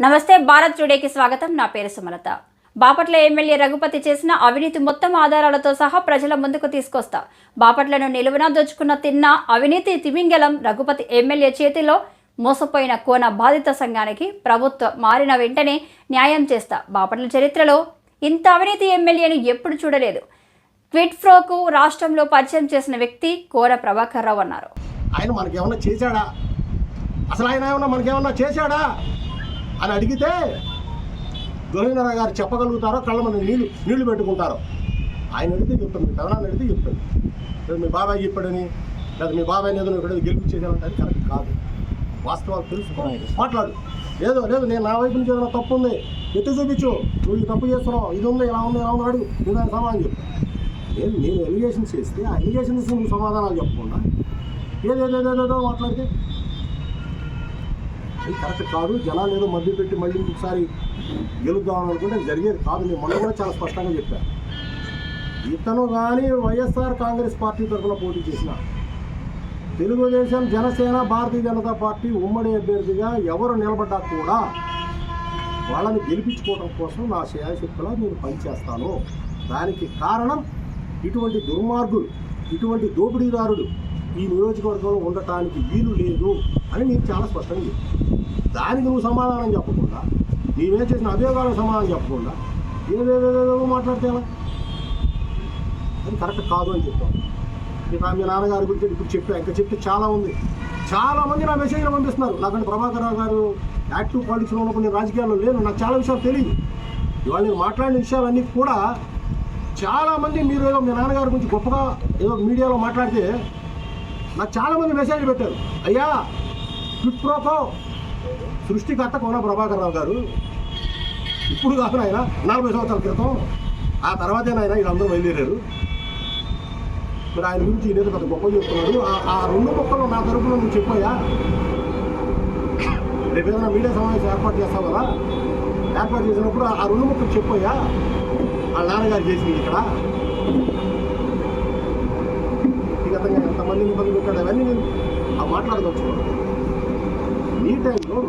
నమస్తే భారత్ టుడేకి స్వాగతం. నా పేరు సుమలత. బాపట్ల ఎమ్మెల్యే రఘుపతి చేసిన అవినీతి మొత్తం ఆధారాలతో సహా ప్రజల ముందుకు తీసుకొస్తా. బాపట్లను నిలువునా దోచుకున్న తిన్న అవినీతి తిమింగలం రఘుపతి ఎమ్మెల్యే చేతిలో మోసపోయిన కోన బాధిత సంఘానికి ప్రభుత్వం మారిన వెంటనే న్యాయం చేస్తా. బాపట్ల చరిత్రలో ఇంత అవినీతి ఎమ్మెల్యేను ఎప్పుడు చూడలేదు. క్విడ్ ఫ్రోకు రాష్ట్రంలో పరిచయం చేసిన వ్యక్తి కోన ప్రభాకర్ రావు అన్నారు. ఆయన మనకేమన్నా చేశాడా? అసలు ఆయన ఏమన్నా మనకేమన్నా చేశాడా అని అడిగితే గోవిందరావు గారు చెప్పగలుగుతారో, కళ్ళ మన నీళ్లు పెట్టుకుంటారో. ఆయన అడిగితే చెప్తాను, మీ పెదనాన్ని అడిగితే చెప్తాను. లేదు మీ బాబాయ్ చెప్పాడని, లేదా మీ బాబాయ్ ఏదో ఇక్కడ గెలిపించేసానంటే అది కరెక్ట్ కాదు. వాస్తవాలు తెలుసుకున్నాను, మాట్లాడు. లేదు నేను నా వైపు నుంచి ఏదైనా తప్పు ఉంది ఎత్తి చూపించు, నువ్వు ఈ తప్పు చేస్తున్నావు, ఇది ఉంది ఇలా ఉంది అడుగు, నేను దానికి సమాధానం చెప్పు. నేను ఎలిగేషన్స్ చేస్తే ఆ ఎలిగేషన్స్ నువ్వు సమాధానాలు చెప్పకుండా ఏదేదేదేదో మాట్లాడితే అది కరెక్ట్ కాదు. జనాలు ఏదో మధ్య పెట్టి మళ్ళీ ఇంకొకసారి గెలుద్దామని అనుకుంటే జరిగేది కాదు. నేను మొన్న కూడా చాలా స్పష్టంగా చెప్పాను. ఇతను కానీ వైఎస్ఆర్ కాంగ్రెస్ పార్టీ తరఫున పోటీ చేసిన తెలుగుదేశం, జనసేన, భారతీయ జనతా పార్టీ ఉమ్మడి అభ్యర్థిగా ఎవరు నిలబడ్డా కూడా వాళ్ళని గెలిపించుకోవడం కోసం నా శాయశక్తిలో నేను పనిచేస్తాను. దానికి కారణం ఇటువంటి దుర్మార్గులు, ఇటువంటి దోపిడీదారుడు ఈ నియోజకవర్గంలో ఉండటానికి వీలు లేదు అని నేను చాలా స్పష్టంగా చెప్పాను. దానికి నువ్వు సమాధానం చెప్పకుండా, నీవేం చేసిన అభియోగాలకు సమాధానం చెప్పకుండా ఏదేదేదో మాట్లాడితే అది కరెక్ట్ కాదు అని చెప్పాను. మీ నాన్నగారి గురించి ఇప్పుడు చెప్పా, ఇంకా చెప్తే చాలా ఉంది. చాలామంది నా మెసేజ్లు పంపిస్తున్నారు. నాకంటే ప్రభాకర్ రావు గారు యాక్టివ్ పాలిటిక్స్లో ఉన్నప్పుడు నేను రాజకీయాల్లో లేను, నాకు చాలా విషయాలు తెలియదు. ఇవాళ నేను మాట్లాడిన విషయాలన్నీ కూడా చాలామంది మీరు ఏదో మీ నాన్నగారి గురించి గొప్పగా ఏదో మీడియాలో మాట్లాడితే నాకు చాలామంది మెసేజ్లు పెట్టారు. అయ్యా క్విడ్ ప్రోకో సృష్టికర్త కోన ప్రభాకర్ రావు గారు, ఇప్పుడు కాదు ఆయన 40 సంవత్సరాల క్రితం, ఆ తర్వాతే ఆయన వీళ్ళందరూ బయలుదేరారు. మరి ఆయన గురించి ఈయన పెద్ద గొప్ప చెప్తున్నాడు. ఆ 2 మొక్కలు నా తరపున నువ్వు చెప్పాయా? రేపు ఏదైనా మీడియా సమావేశం ఏర్పాటు చేస్తావు కదా, ఏర్పాటు చేసినప్పుడు ఆ 2 మొక్కలు చెప్పాయా వాళ్ళ నాన్నగారు చేసింది ఇక్కడ వ్యక్తిగతంగా ఎంతమందిని ఇబ్బంది పెట్టాడు అవన్నీ నేను మాట్లాడదలుచుకోవాలి. ఈ టైంలో